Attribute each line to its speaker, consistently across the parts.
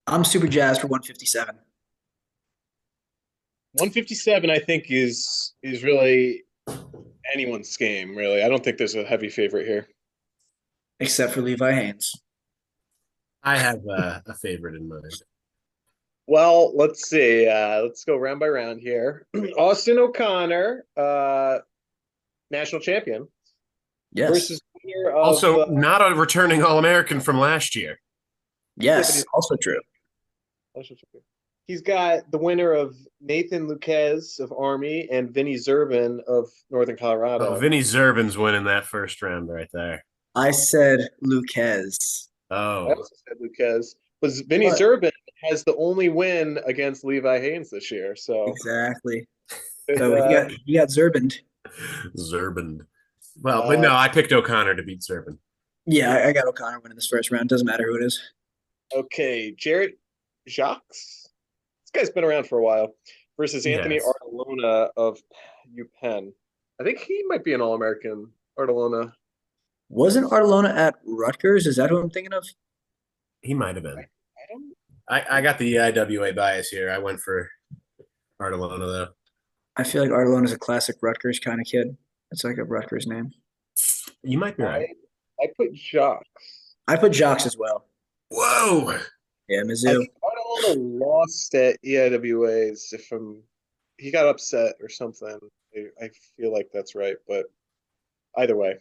Speaker 1: I'm super jazzed for 157,
Speaker 2: 157, I think, is really anyone's game, really. I don't think there's a heavy favorite here.
Speaker 1: except for Levi Haynes.
Speaker 3: I have a favorite in mind.
Speaker 2: Well, let's see. Let's go round by round here. Austin O'Connor, national champion,
Speaker 1: Yes.
Speaker 2: versus winner of
Speaker 3: Also, not a returning All-American from last year.
Speaker 2: yeah, but
Speaker 1: Yes. Also true.
Speaker 2: he's got the winner of Nathan Luquez of Army and Vinny Zerbin of Northern
Speaker 3: Oh,
Speaker 2: Colorado.
Speaker 3: Vinny Zerbin's winning that first round right there.
Speaker 1: I said Luquez.
Speaker 2: I
Speaker 3: Oh,
Speaker 2: also said Luquez, but Vinny
Speaker 1: But
Speaker 2: Zerbin has the only win against Levi Haynes this year. So
Speaker 1: exactly. So
Speaker 2: uh,
Speaker 1: he got Zerbined.
Speaker 3: Zerbin. Well, but
Speaker 2: uh,
Speaker 3: no, I picked O'Connor to beat Zerbin.
Speaker 1: Yeah, I got O'Connor winning this first round. Doesn't matter who it is.
Speaker 2: okay, Jarrett Jacques. This guy's been around for a while. Versus Anthony
Speaker 3: Yes,
Speaker 2: Artelona of UPenn. I think he might be an All American. Artelona.
Speaker 1: Wasn't Artelona at Rutgers? Is that who I'm thinking of?
Speaker 3: he might have
Speaker 2: I,
Speaker 3: been.
Speaker 2: I don't
Speaker 3: I got the IWA bias here. I went for Artelona though.
Speaker 1: I feel like Artelona is a classic Rutgers kind of kid. It's like a Rutgers name.
Speaker 3: You might be right.
Speaker 2: I put Jacques.
Speaker 1: I put Jocks as well.
Speaker 3: Whoa.
Speaker 1: Yeah,
Speaker 2: I
Speaker 1: Mizzou.
Speaker 2: think Artelona lost at EIWAs if he got upset or something. I feel like that's right, but either way.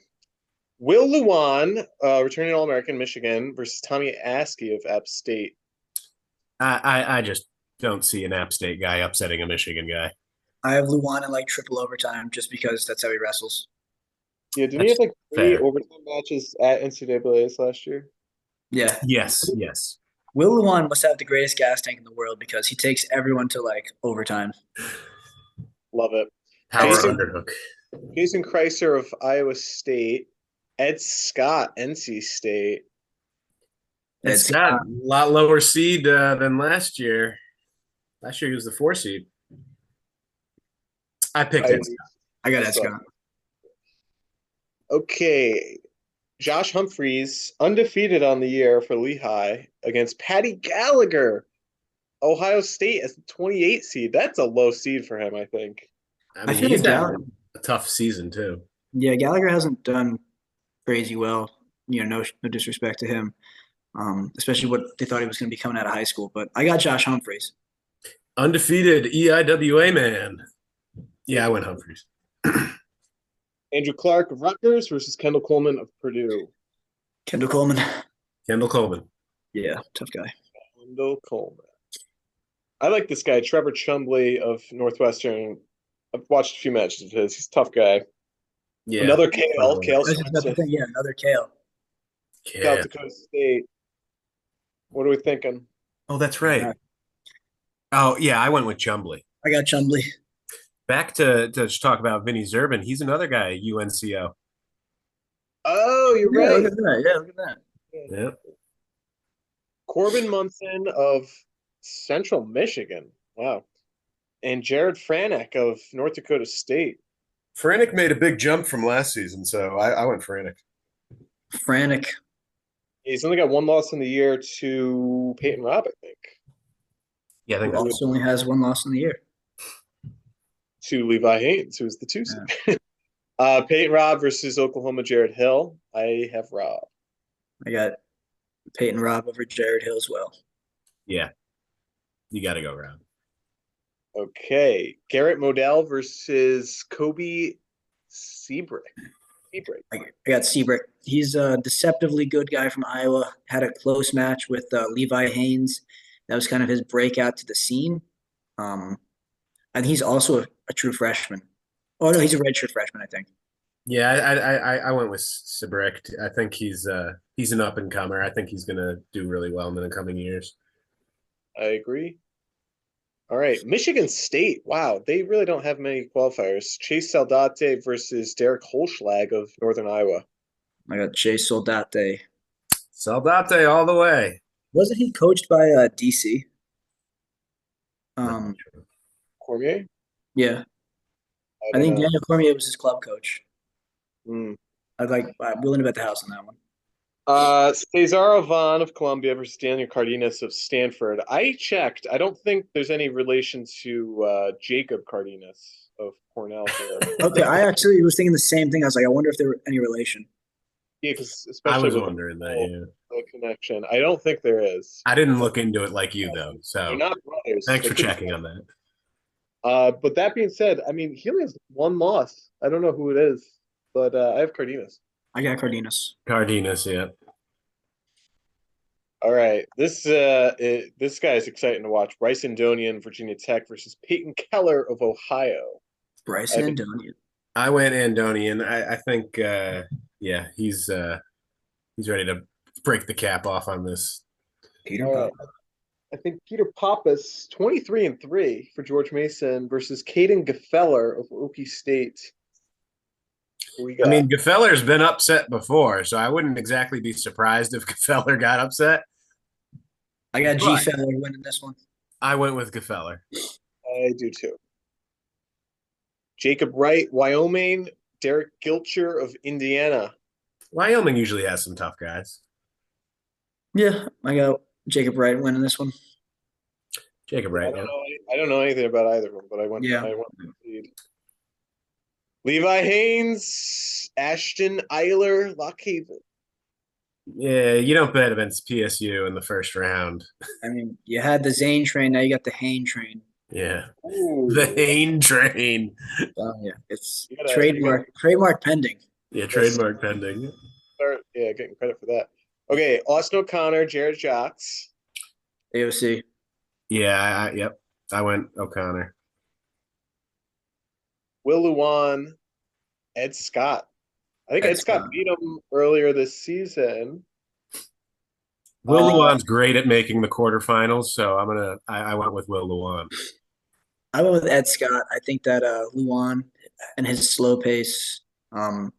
Speaker 2: Will Luan, returning All American, Michigan, versus Tommy Askey of App State.
Speaker 3: I just don't see an App State guy upsetting a Michigan guy.
Speaker 1: I have Luwan in like triple overtime just because that's how he wrestles.
Speaker 2: Yeah, didn't he have
Speaker 3: That's
Speaker 2: like three
Speaker 3: fair.
Speaker 2: overtime matches at NCAAs last year?
Speaker 1: Yeah.
Speaker 3: Yes, yes.
Speaker 1: Will Luwan must have the greatest gas tank in the world because he takes everyone to like overtime.
Speaker 2: Love it.
Speaker 3: Power
Speaker 2: Jason
Speaker 3: underhook.
Speaker 2: Jason Kreiser of Iowa State, Ed Scott, NC State.
Speaker 3: It's
Speaker 1: It's
Speaker 3: got a lot lower seed than last year. Last year he was the 4 seed. I picked
Speaker 2: I,
Speaker 3: it.
Speaker 1: I got
Speaker 2: I
Speaker 1: Ed
Speaker 2: saw.
Speaker 1: Scott.
Speaker 2: Okay, Josh Humphreys undefeated on the year for Lehigh against Patty Gallagher, Ohio State as the 28 seed. That's a low seed for him, I think.
Speaker 3: I
Speaker 1: I
Speaker 3: mean,
Speaker 1: feel
Speaker 3: he's
Speaker 1: like
Speaker 3: had
Speaker 1: Gallagher.
Speaker 3: a tough season too.
Speaker 1: Yeah, Gallagher hasn't done crazy well. No disrespect to him, especially what they thought he was going to be coming out of high school. But I got Josh Humphreys.
Speaker 3: Undefeated EIWA man. Yeah, I went Humphreys.
Speaker 2: Andrew Clark of Rutgers versus Kendall Coleman of Purdue.
Speaker 1: Kendall Coleman.
Speaker 3: Kendall Coleman.
Speaker 1: Yeah, tough guy.
Speaker 2: Kendall Coleman. I like this guy, Trevor Chumbley of Northwestern. I've watched a few matches of his. He's a tough guy.
Speaker 3: Yeah.
Speaker 2: Another Kale
Speaker 1: I was just about to
Speaker 2: Swenson,
Speaker 1: think, yeah, another Kale.
Speaker 2: South
Speaker 3: Yeah.
Speaker 2: Dakota State. What are we thinking?
Speaker 3: Oh, that's right.
Speaker 1: Uh,
Speaker 3: Oh, yeah, I went with Chumbly.
Speaker 1: I got Chumley.
Speaker 3: Back to talk about Vinny Zerbin. He's another guy at UNCO.
Speaker 2: Oh, you're
Speaker 1: Yeah, look
Speaker 2: right.
Speaker 1: at that. Yeah, look at that.
Speaker 3: Yeah.
Speaker 2: Corbin Munson of Central Michigan. Wow. And Jared Franek of North Dakota State.
Speaker 3: Franek made a big jump from last season, so I went Franek.
Speaker 1: Franek.
Speaker 2: He's only got one loss in the year to Peyton Robb, I think.
Speaker 3: Yeah, I think
Speaker 1: Who
Speaker 3: that's
Speaker 1: also only has one loss in the year.
Speaker 2: To Levi Haynes, who's the 2 seed.
Speaker 1: Yeah.
Speaker 2: Peyton Robb versus Oklahoma Jared Hill. I have Robb.
Speaker 1: I got Peyton Robb over Jared Hill as well.
Speaker 3: yeah. You got to go around.
Speaker 2: Okay. Garrett Modell versus Kobe Seabrick.
Speaker 1: I got Seabrick. He's a deceptively good guy from Iowa. Had a close match with Levi Haynes. That was kind of his breakout to the scene. Um, and he's also a true freshman. Oh no, he's a redshirt freshman, I think.
Speaker 3: Yeah, I went with Sebrick. I think he's an up and comer. I think he's gonna do really well in the coming years.
Speaker 2: I agree. All right. Michigan State. Wow. They really don't have many qualifiers. Chase Saldate versus Derek Holschlag of Northern Iowa.
Speaker 1: I got Chase Soldate.
Speaker 3: Saldate all the way.
Speaker 1: Wasn't he coached by DC?
Speaker 3: Not
Speaker 1: Um,
Speaker 3: sure.
Speaker 2: Cormier?
Speaker 1: yeah,
Speaker 2: I
Speaker 1: I
Speaker 2: don't
Speaker 1: think
Speaker 2: know.
Speaker 1: Daniel Cormier was his club coach.
Speaker 2: Hmm.
Speaker 1: I'm willing to bet the house on that one.
Speaker 2: Cesar Van of Colombia versus Daniel Cardenas of Stanford. I checked. I don't think there's any relation to Jacob Cardenas of Cornell here.
Speaker 1: Okay, I actually was thinking the same thing. I was like, I wonder if there were any relation.
Speaker 2: Yeah, because
Speaker 3: I
Speaker 2: especially
Speaker 3: was
Speaker 2: with
Speaker 3: wondering that, yeah.
Speaker 2: the connection, I don't think there is.
Speaker 3: I didn't look into it like you, though.
Speaker 2: They're
Speaker 3: So
Speaker 2: not brothers.
Speaker 3: thanks
Speaker 2: They
Speaker 3: for
Speaker 2: could
Speaker 3: checking on that.
Speaker 2: But that being said, I mean, he only has one loss. I don't know who it is, but I have Cardenas.
Speaker 1: I got Cardenas.
Speaker 3: Cardenas, yeah.
Speaker 2: All right, this guy is exciting to watch. Bryce Indonian, Virginia Tech versus Peyton Keller of Ohio.
Speaker 1: Bryce
Speaker 2: I think
Speaker 1: Andonian.
Speaker 3: I went Andonian. I think, yeah, he's ready to break the cap off on this.
Speaker 1: Peter
Speaker 2: all
Speaker 1: Pop.
Speaker 2: right. I think Peter Pappas, 23-3 for George Mason versus Caden Gefeller of Okie State. Who we
Speaker 3: I
Speaker 2: got?
Speaker 3: mean, Gefeller's been upset before, so I wouldn't exactly be surprised if Gefeller got upset.
Speaker 1: I got G
Speaker 3: But
Speaker 1: Feller winning this one.
Speaker 3: I went with Gefeller.
Speaker 2: I do too. Jacob Wright, Wyoming. Derek Gilcher of Indiana.
Speaker 3: Wyoming usually has some tough guys.
Speaker 1: Yeah, I got Jacob Wright winning this one.
Speaker 3: Jacob Wright, yeah.
Speaker 2: I don't know anything about either of them, but I went
Speaker 1: Yeah.
Speaker 2: with the lead. Levi Haynes, Ashton Eiler, Lockhaven.
Speaker 3: Yeah, you don't bet against PSU in the first round.
Speaker 1: I mean, you had the Zane train, now you got the Hain train.
Speaker 3: Yeah.
Speaker 2: Ooh.
Speaker 3: The Hain train.
Speaker 1: Yeah, it's
Speaker 2: You gotta-
Speaker 1: trademark pending.
Speaker 3: Yeah, trademark pending.
Speaker 2: Getting credit for that. Okay, Austin O'Connor, Jared Jocks.
Speaker 1: AOC.
Speaker 3: Yeah, yep. I went O'Connor.
Speaker 2: Will Luan, Ed Scott. I think Ed Scott beat him earlier this season.
Speaker 3: Will Luan's great at making the quarterfinals, so I went with Will Luan.
Speaker 1: I went with Ed Scott. I think that Luan and his slow pace, then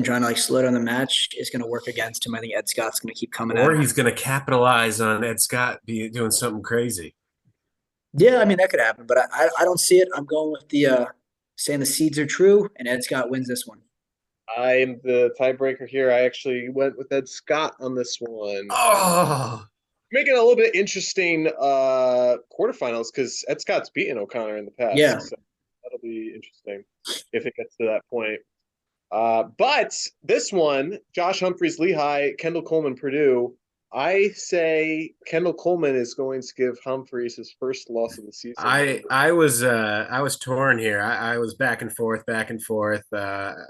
Speaker 1: trying to like slow down the match is going to work against him. I think Ed Scott's going to keep coming
Speaker 3: Or
Speaker 1: at him.
Speaker 3: he's going to capitalize on Ed Scott doing something crazy.
Speaker 1: Yeah, I mean that could happen, but I don't see it. I'm going with the saying the seeds are true, and Ed Scott wins this one.
Speaker 2: I'm the tiebreaker here. I actually went with Ed Scott on this one.
Speaker 3: Oh,
Speaker 2: Making it a little bit interesting quarterfinals because Ed Scott's beaten O'Connor in the past.
Speaker 1: Yeah.
Speaker 2: So that'll be interesting if it gets to that point. But this one, Josh Humphreys, Lehigh, Kendall Coleman, Purdue. I say Kendall Coleman is going to give Humphreys his first loss of the season.
Speaker 3: I was torn here. I was back and forth. I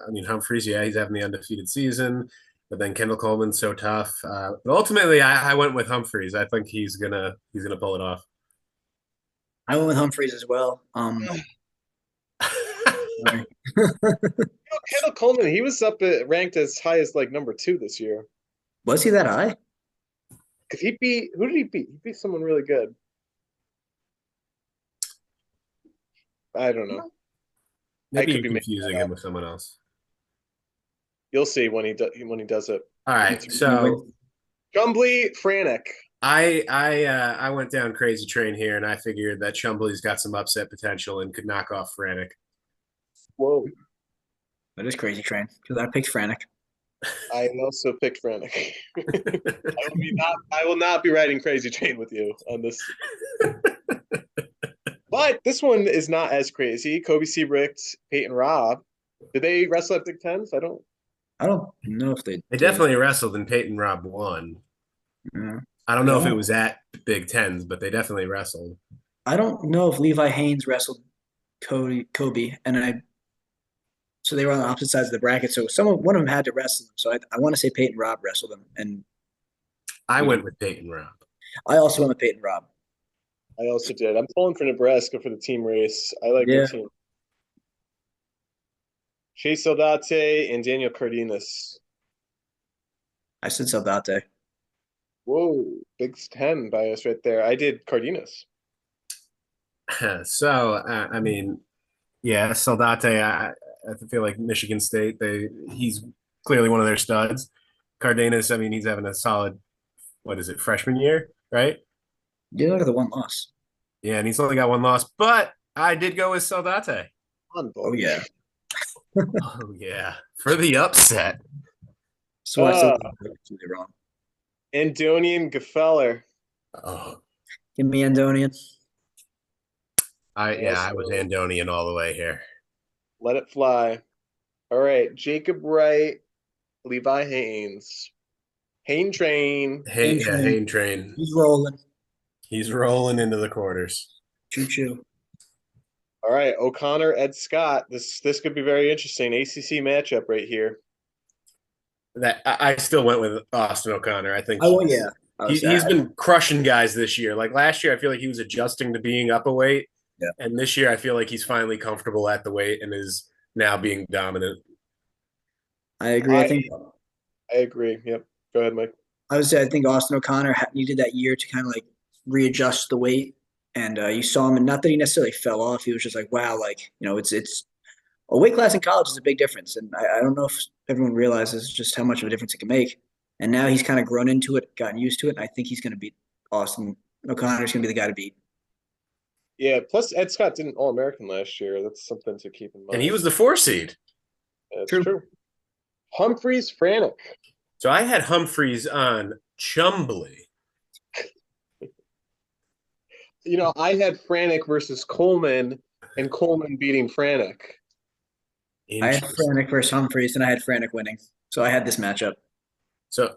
Speaker 3: mean, Humphreys, yeah, he's having the undefeated season, but then Kendall Coleman's so tough. But ultimately, I went with Humphreys. I think he's gonna pull it off.
Speaker 1: I went with Humphreys as well.
Speaker 2: Kendall Coleman, he was ranked as high as like number 2 this year.
Speaker 1: Was he that high?
Speaker 2: Because who did he beat? He beat someone really good. I don't know.
Speaker 3: Maybe you're confusing him with someone else.
Speaker 2: You'll see when he does it.
Speaker 3: All right, so
Speaker 2: Chumbley, Franek.
Speaker 3: I went down crazy train here, and I figured that Chumbley's got some upset potential and could knock off Franek.
Speaker 2: Whoa.
Speaker 1: That is crazy train because I picked Franek.
Speaker 2: I also picked Franek. I will not be riding crazy train with you on this. But this one is not as crazy. Kobe Seabricht, Peyton Robb. Did they wrestle at Big Tens? I don't
Speaker 1: know if they.
Speaker 3: They definitely wrestled, and Peyton Robb won.
Speaker 1: Yeah.
Speaker 3: I don't know if it was at Big Tens, but they definitely wrestled.
Speaker 1: I don't know if Levi Haynes wrestled Kobe, and so they were on the opposite sides of the bracket. So one of them had to wrestle them. So I want to say Peyton Robb wrestled them, and
Speaker 3: I went with Peyton Robb.
Speaker 1: I also went with Peyton Robb.
Speaker 2: I also did. I'm pulling for Nebraska for the team race. I like their team. Chase Saldate and Daniel Cardenas.
Speaker 3: I said Saldate.
Speaker 2: Whoa, Big Ten bias right there. I did Cardenas.
Speaker 3: So, I mean, yeah, Saldate, I feel like Michigan State, he's clearly one of their studs. Cardenas, I mean, he's having a solid, freshman year, right?
Speaker 1: Yeah, look at the one loss.
Speaker 3: Yeah, and he's only got one loss, but I did go with Saldate.
Speaker 1: Oh, yeah.
Speaker 3: Oh, yeah. For the upset.
Speaker 1: So I still
Speaker 2: Uh,
Speaker 1: completely wrong.
Speaker 2: Andonian Gefeller.
Speaker 3: Oh,
Speaker 1: Give me Andonian.
Speaker 3: I was Andonian all the way here.
Speaker 2: Let it fly. All right, Jacob Wright, Levi Haynes. Hayne Train.
Speaker 1: Hayne
Speaker 3: Yeah,
Speaker 1: Train.
Speaker 3: Hayne Train.
Speaker 1: He's rolling.
Speaker 3: He's rolling into the quarters.
Speaker 1: Choo choo.
Speaker 2: All right, O'Connor, Ed Scott. This could be very interesting. ACC matchup right here.
Speaker 3: That I still went with Austin O'Connor. I think
Speaker 1: Oh yeah. I was
Speaker 3: he's
Speaker 1: sad.
Speaker 3: been crushing guys this year. Like last year, I feel like he was adjusting to being up a weight,
Speaker 1: Yeah.
Speaker 3: and this year I feel like he's finally comfortable at the weight and is now being dominant.
Speaker 1: I agree.
Speaker 2: I agree. Yep. Go ahead, Mike.
Speaker 1: I think Austin O'Connor needed that year to kind of like readjust the weight, and you saw him, and not that he necessarily fell off. He was just like, wow, like it's a weight class in college is a big difference, and I don't know if everyone realizes just how much of a difference it can make. And now he's kind of grown into it, gotten used to it, and I think he's going to beat Austin O'Connor's going to be the guy to beat.
Speaker 2: Yeah. Plus, Ed Scott did an All American last year. That's something to keep in mind.
Speaker 3: And he was the 4 seed.
Speaker 2: That's
Speaker 1: True.
Speaker 2: true. Humphreys Franek.
Speaker 3: So I had Humphreys on Chumbly.
Speaker 2: I had Franek versus Coleman, and Coleman beating Franek.
Speaker 1: I had Franek versus Humphreys, and I had Franek winning, so I had this matchup.
Speaker 3: So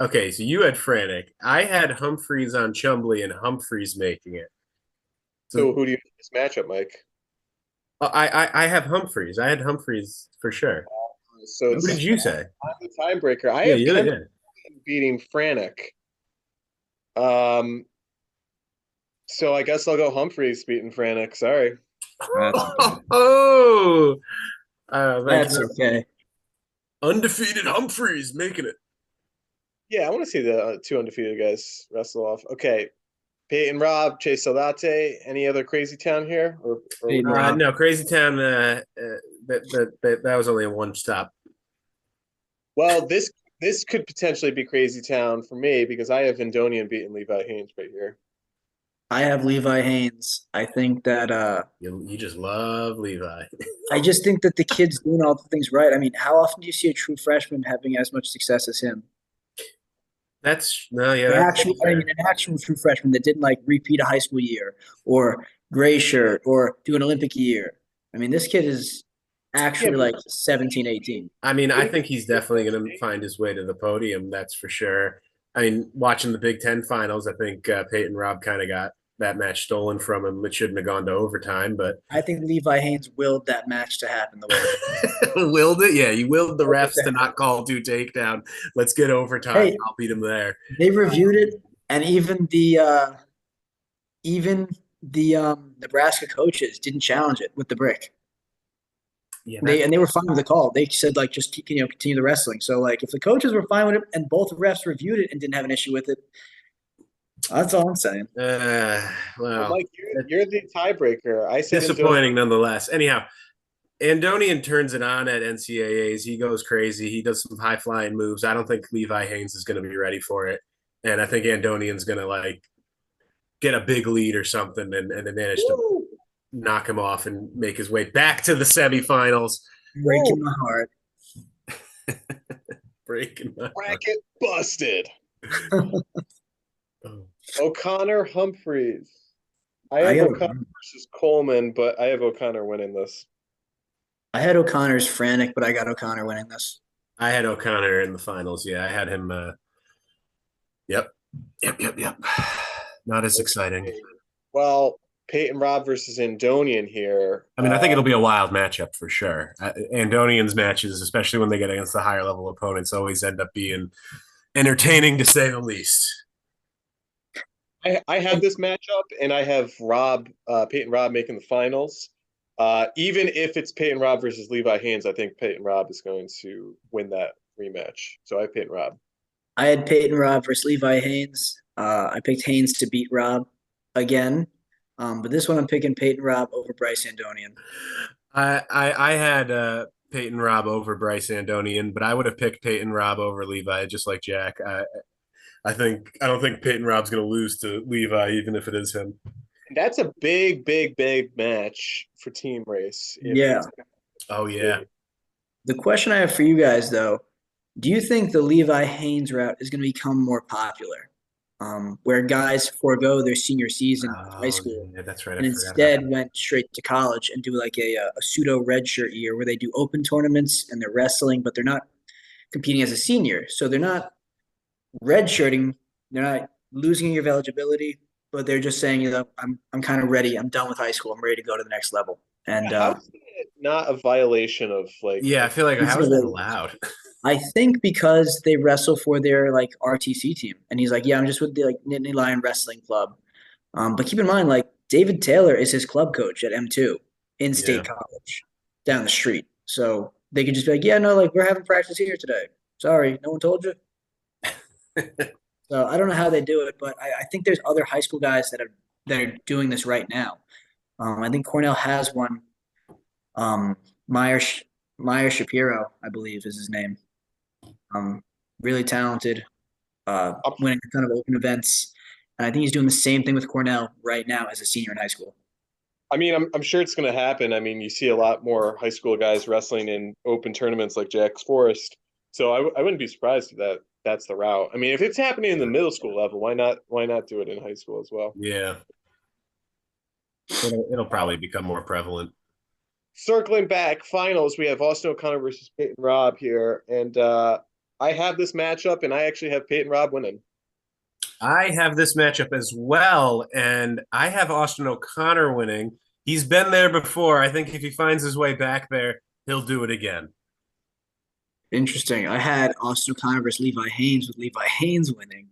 Speaker 3: okay, so you had Franek. I had Humphreys on Chumbly and Humphreys making it.
Speaker 2: So who do you have this matchup, Mike?
Speaker 3: I have Humphreys. I had Humphreys for sure.
Speaker 2: So
Speaker 3: Who did you say?
Speaker 2: I'm the tiebreaker. I
Speaker 3: Yeah,
Speaker 2: have
Speaker 3: yeah.
Speaker 2: beating Franek. So I guess I'll go Humphreys beating Franek. Sorry.
Speaker 3: Oh,
Speaker 1: That's okay.
Speaker 3: Undefeated Humphreys making it.
Speaker 2: Yeah, I want to see the two undefeated guys wrestle off. Okay. Peyton Robb, Chase Soldate. Any other crazy town here?
Speaker 3: No, Crazy Town. That was only a one stop.
Speaker 2: Well, this could potentially be crazy town for me because I have Indonian beating Levi Haynes right here.
Speaker 1: I have Levi Haynes. I think that
Speaker 3: You just love Levi.
Speaker 1: I just think that the kid's doing all the things right. I mean, how often do you see a true freshman having as much success as him? An actual true freshman that didn't like repeat a high school year or gray shirt or do an Olympic year. I mean, this kid is actually like 17, 18.
Speaker 3: I mean, I think he's definitely going to find his way to the podium. That's for sure. I mean, watching the Big Ten finals, I think Peyton Robb kind of got that match stolen from him. It shouldn't have gone to overtime, but
Speaker 1: I think Levi Haynes willed that match to happen the way
Speaker 3: willed it. Yeah, you willed the refs to not call 2 takedown. Let's get overtime.
Speaker 1: Hey,
Speaker 3: I'll beat him there.
Speaker 1: They reviewed it, and even the Nebraska coaches didn't challenge it with the brick.
Speaker 3: Yeah,
Speaker 1: they were fine with the call. They said like just continue the wrestling. So like if the coaches were fine with it and both refs reviewed it and didn't have an issue with it, that's all I'm saying.
Speaker 3: Well,
Speaker 2: Mike, you're the tiebreaker. I said
Speaker 3: disappointing nonetheless. Anyhow, Andonian turns it on at NCAAs. He goes crazy. He does some high flying moves. I don't think Levi Haynes is going to be ready for it, and I think Andonian's going to like get a big lead or something, and then manage to knock him off and make his way back to the semifinals.
Speaker 1: Breaking my heart.
Speaker 3: Breaking my
Speaker 2: bracket busted. O'Connor Humphreys. I have O'Connor versus Coleman, but I have O'Connor winning this.
Speaker 1: I had O'Connor's Franek, but I got O'Connor winning this.
Speaker 3: I had O'Connor in the finals. Yeah, I had him. Yep. Not as exciting.
Speaker 2: Well, Peyton Robb versus Andonian here.
Speaker 3: I mean, I think it'll be a wild matchup for sure. Andonian's matches, especially when they get against the higher level opponents, always end up being entertaining to say the least.
Speaker 2: I have this matchup, and I have Peyton Robb making the finals. Even if it's Peyton Robb versus Levi Haynes, I think Peyton Robb is going to win that rematch. So I have Peyton Robb.
Speaker 1: I had Peyton Robb versus Levi Haynes. I picked Haynes to beat Robb again. But this one I'm picking Peyton Robb over Bryce Andonian.
Speaker 3: I had Peyton Robb over Bryce Andonian, but I would have picked Peyton Robb over Levi, just like Jack. I don't think Peyton Robb's going to lose to Levi, even if it is him.
Speaker 2: That's a big match for team race.
Speaker 1: Yeah.
Speaker 3: Oh yeah.
Speaker 1: The question I have for you guys though, Do you think the Levi Haynes route is going to become more popular, where guys forego their senior season of high
Speaker 3: Oh,
Speaker 1: school
Speaker 3: yeah, that's right. I
Speaker 1: and
Speaker 3: forgot about
Speaker 1: instead
Speaker 3: that.
Speaker 1: went straight to college and do like a pseudo redshirt year where they do open tournaments and they're wrestling, but they're not competing as a senior, so they're not redshirting, they're not losing your eligibility, but they're just saying, I'm kind of ready. I'm done with high school. I'm ready to go to the next level. And
Speaker 2: How is it not a violation of like
Speaker 3: Yeah, I feel like
Speaker 1: it's
Speaker 3: how is that allowed?
Speaker 1: I think because they wrestle for their like RTC team, and he's like, yeah, I'm just with the like Nittany Lion Wrestling Club. But keep in mind, like David Taylor is his club coach at M2 in
Speaker 3: Yeah.
Speaker 1: State College down the street. So they could just be like, yeah, no, like we're having practice here today. Sorry, no one told you. So I don't know how they do it, but I think there's other high school guys that are doing this right now. I think Cornell has one. Um, Meyer Meyer Shapiro, I believe, is his name. Um, really talented,
Speaker 2: I'm
Speaker 1: winning a ton of open events, and I think he's doing the same thing with Cornell right now as a senior in high school.
Speaker 2: I mean, I'm sure it's going to happen. I mean, you see a lot more high school guys wrestling in open tournaments like Jack's Forest. So I wouldn't be surprised if that's the route. I mean, if it's happening in the middle school level, why not do it in high school as well?
Speaker 3: Yeah. It'll probably become more prevalent.
Speaker 2: Circling back, finals, we have Austin O'Connor versus Peyton Robb here. And I have this matchup, and I actually have Peyton Robb winning.
Speaker 3: I have this matchup as well, and I have Austin O'Connor winning. He's been there before. I think if he finds his way back there, he'll do it again.
Speaker 1: Interesting. I had Austin O'Connor versus Levi Haynes with Levi Haynes winning,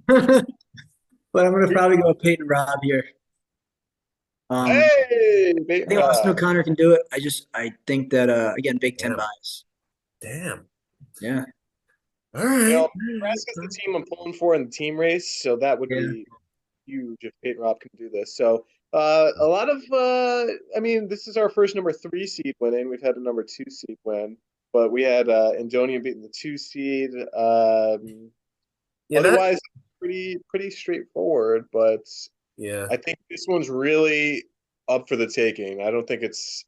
Speaker 1: but I'm gonna probably go with Peyton Robb here. Um,
Speaker 2: Hey,
Speaker 1: I
Speaker 2: Peyton
Speaker 1: think Austin
Speaker 2: Robb.
Speaker 1: O'Connor can do it. I think that again, Big Ten
Speaker 3: Damn.
Speaker 1: bias.
Speaker 3: Damn.
Speaker 1: Yeah,
Speaker 3: All right.
Speaker 2: Nebraska's the team I'm pulling for in the team race, so that would
Speaker 1: yeah.
Speaker 2: be huge if Peyton Robb can do this. So a lot of I mean, this is our first number 3 seed winning. We've had a number 2 seed win, but we had Andonian beating the 2 seed.
Speaker 3: Yeah, that.
Speaker 2: Otherwise, pretty straightforward. But
Speaker 3: Yeah.
Speaker 2: I think this one's really up for the taking. I don't think it's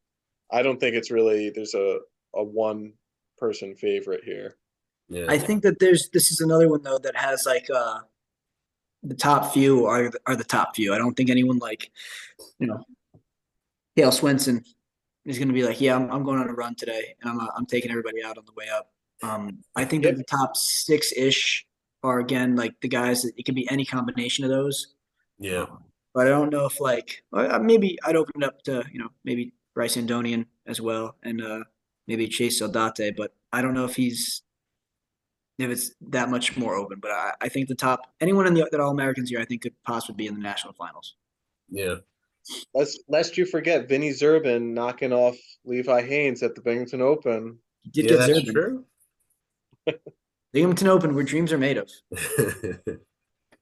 Speaker 2: really there's a one person favorite here.
Speaker 3: Yeah.
Speaker 1: I think that this is another one though that has like the top few are the top few. I don't think anyone like you know Hale Swenson is going to be like, yeah, I'm going on a run today, and I'm taking everybody out on the way up. I think that
Speaker 2: Yep.
Speaker 1: the top six ish are again like the guys that it can be any combination of those.
Speaker 3: Yeah.
Speaker 1: But I don't know if like maybe I'd open it up to maybe Bryce Andonian as well, and maybe Chase Saldate, but I don't know if it's that much more open. But I think the top anyone in that All Americans here I think could possibly be in the national finals.
Speaker 3: Yeah.
Speaker 2: Lest you forget Vinny Zerbin knocking off Levi Haynes at the Binghamton Open.
Speaker 1: He did
Speaker 3: Yeah,
Speaker 1: get
Speaker 3: that's
Speaker 1: Zerbin.
Speaker 3: true.
Speaker 1: Binghamton Open, where dreams are made of.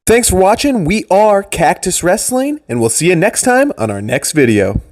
Speaker 4: Thanks for watching. We are Cactus Wrestling, and we'll see you next time on our next video.